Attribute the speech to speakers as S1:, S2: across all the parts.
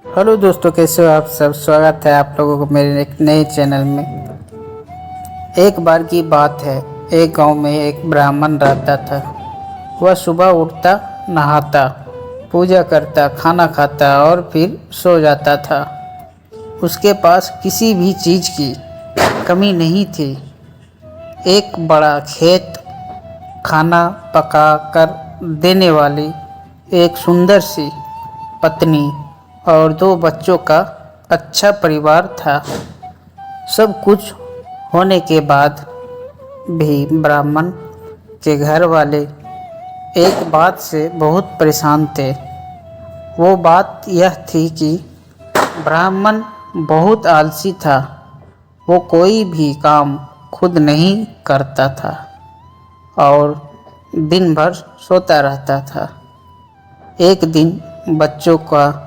S1: Hello दोस्तों, कैसे हो आप सब। स्वागत है आप लोगों को मेरे एक नए चैनल में। एक बार की बात है, एक गांव में एक ब्राह्मण रहता था। वह सुबह उठता, नहाता, पूजा करता, खाना खाता और फिर सो जाता था। उसके पास किसी भी चीज़ की कमी नहीं थी। एक बड़ा खेत, खाना पका कर देने वाली एक सुंदर सी पत्नी और 2 बच्चों का अच्छा परिवार था। सब कुछ होने के बाद भी ब्राह्मण के घर वाले एक बात से बहुत परेशान थे। वो बात यह थी कि ब्राह्मण बहुत आलसी था। वो कोई भी काम खुद नहीं करता था और दिन भर सोता रहता था। एक दिन बच्चों का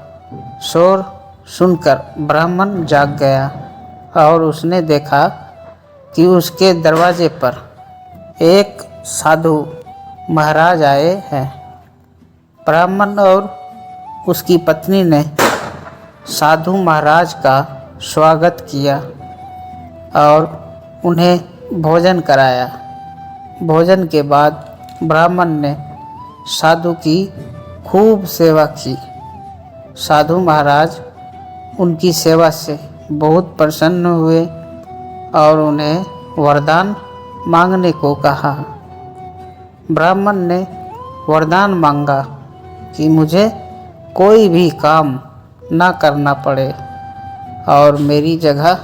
S1: शोर सुनकर ब्राह्मण जाग गया और उसने देखा कि उसके दरवाजे पर एक साधु महाराज आए हैं। ब्राह्मण और उसकी पत्नी ने साधु महाराज का स्वागत किया और उन्हें भोजन कराया। भोजन के बाद ब्राह्मण ने साधु की खूब सेवा की। साधु महाराज उनकी सेवा से बहुत प्रसन्न हुए और उन्हें वरदान मांगने को कहा। ब्राह्मण ने वरदान मांगा कि मुझे कोई भी काम ना करना पड़े और मेरी जगह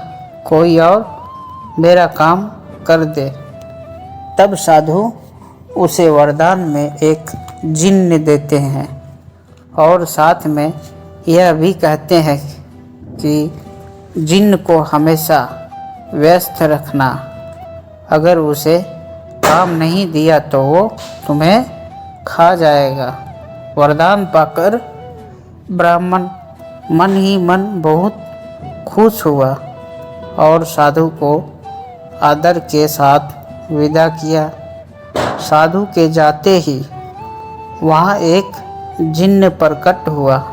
S1: कोई और मेरा काम कर दे। तब साधु उसे वरदान में एक जिन्न देते हैं और साथ में यह भी कहते हैं कि जिन्न को हमेशा व्यस्त रखना। अगर उसे काम नहीं दिया तो वो तुम्हें खा जाएगा। वरदान पाकर ब्राह्मण मन ही मन बहुत खुश हुआ और साधु को आदर के साथ विदा किया। साधु के जाते ही वहाँ एक जिन्न प्रकट हुआ।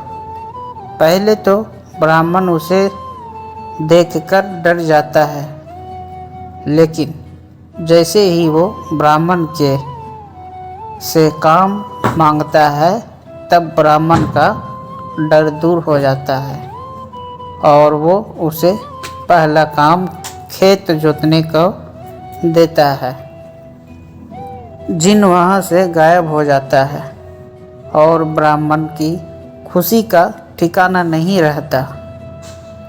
S1: पहले तो ब्राह्मण उसे देखकर डर जाता है, लेकिन जैसे ही वो ब्राह्मण के से काम मांगता है तब ब्राह्मण का डर दूर हो जाता है और वो उसे पहला काम खेत जोतने को देता है। जिन्न वहाँ से गायब हो जाता है और ब्राह्मण की खुशी का ठिकाना नहीं रहता।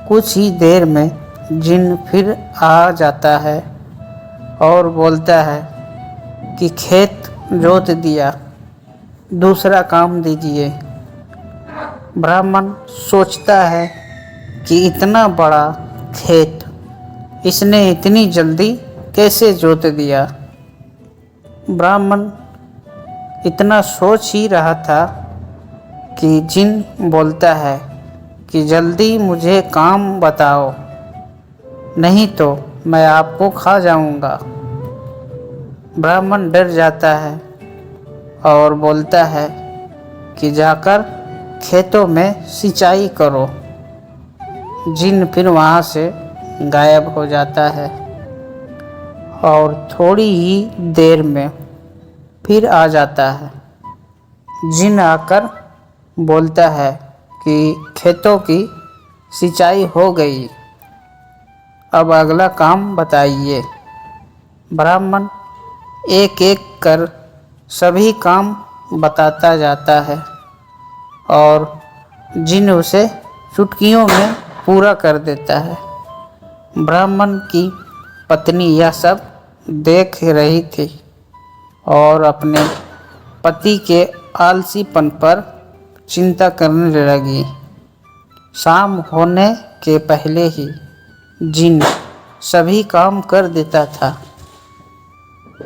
S1: कुछ ही देर में जिन्न फिर आ जाता है और बोलता है कि खेत जोत दिया, दूसरा काम दीजिए। ब्राह्मण सोचता है कि इतना बड़ा खेत इसने इतनी जल्दी कैसे जोत दिया। ब्राह्मण इतना सोच ही रहा था कि जिन्न बोलता है कि जल्दी मुझे काम बताओ, नहीं तो मैं आपको खा जाऊंगा। ब्राह्मण डर जाता है और बोलता है कि जाकर खेतों में सिंचाई करो। जिन्न फिर वहाँ से गायब हो जाता है और थोड़ी ही देर में फिर आ जाता है। जिन्न आकर बोलता है कि खेतों की सिंचाई हो गई, अब अगला काम बताइए। ब्राह्मण एक एक कर सभी काम बताता जाता है और जिन्न उसे चुटकियों में पूरा कर देता है। ब्राह्मण की पत्नी यह सब देख रही थी और अपने पति के आलसीपन पर चिंता करने लगी। शाम होने के पहले ही जिन्न सभी काम कर देता था।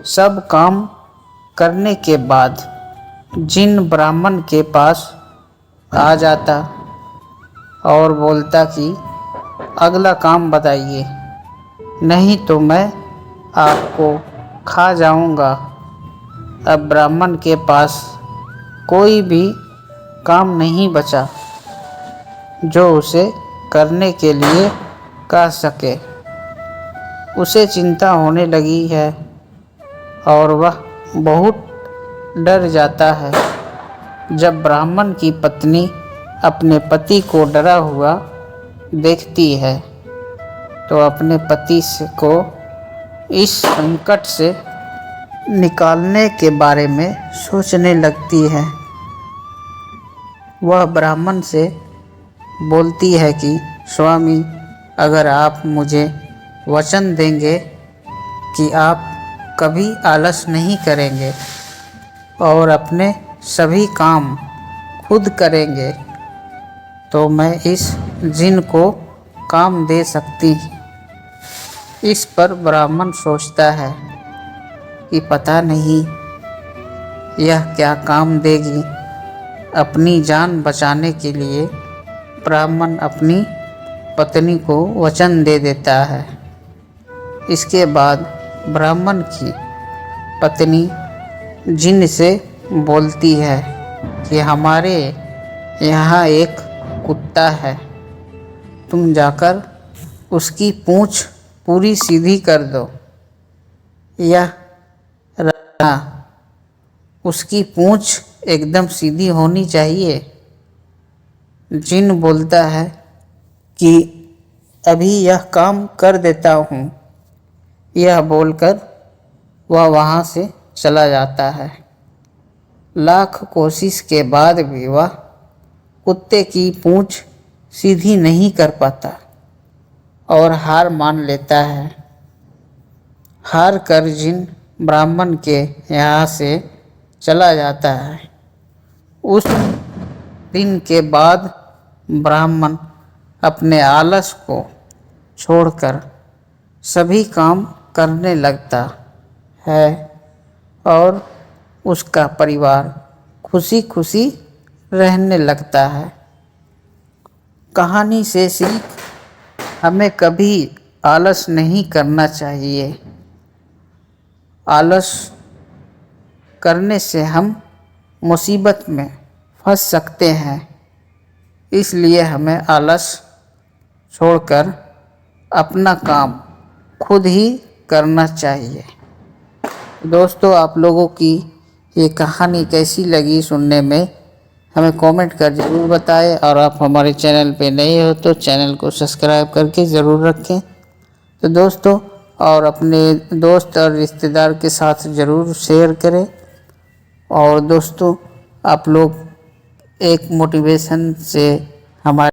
S1: सब काम करने के बाद जिन्न ब्राह्मण के पास आ जाता और बोलता कि अगला काम बताइए, नहीं तो मैं आपको खा जाऊंगा। अब ब्राह्मण के पास कोई भी काम नहीं बचा। जो उसे करने के लिए कह सके। उसे चिंता होने लगी है और वह बहुत डर जाता है। जब ब्राह्मण की पत्नी अपने पति को डरा हुआ देखती है तो अपने पति को इस संकट से निकालने के बारे में सोचने लगती है। वह ब्राह्मण से बोलती है कि स्वामी, अगर आप मुझे वचन देंगे कि आप कभी आलस नहीं करेंगे और अपने सभी काम खुद करेंगे तो मैं इस जिन को काम दे सकती। इस पर ब्राह्मण सोचता है कि पता नहीं यह क्या काम देगी। अपनी जान बचाने के लिए ब्राह्मण अपनी पत्नी को वचन दे देता है। इसके बाद ब्राह्मण की पत्नी जिन से बोलती है कि हमारे यहाँ एक कुत्ता है, तुम जाकर उसकी पूँछ पूरी सीधी कर दो। यह रखना, उसकी पूँछ एकदम सीधी होनी चाहिए। जिन बोलता है कि अभी यह काम कर देता हूँ। यह बोलकर वह वहाँ से चला जाता है। लाख कोशिश के बाद भी वह कुत्ते की पूँछ सीधी नहीं कर पाता और हार मान लेता है। हार कर जिन ब्राह्मण के यहाँ से चला जाता है। उस दिन के बाद ब्राह्मण अपने आलस को छोड़कर सभी काम करने लगता है और उसका परिवार खुशी खुशी रहने लगता है। कहानी से सीख, हमें कभी आलस नहीं करना चाहिए। आलस करने से हम मुसीबत में फंस सकते हैं। इसलिए हमें आलस छोड़कर अपना काम खुद ही करना चाहिए। दोस्तों, आप लोगों की ये कहानी कैसी लगी सुनने में, हमें कमेंट कर ज़रूर बताएं। और आप हमारे चैनल पे नए हो तो चैनल को सब्सक्राइब करके ज़रूर रखें। तो दोस्तों, और अपने दोस्त और रिश्तेदार के साथ ज़रूर शेयर करें। और दोस्तों, आप लोग एक मोटिवेशन से हमारे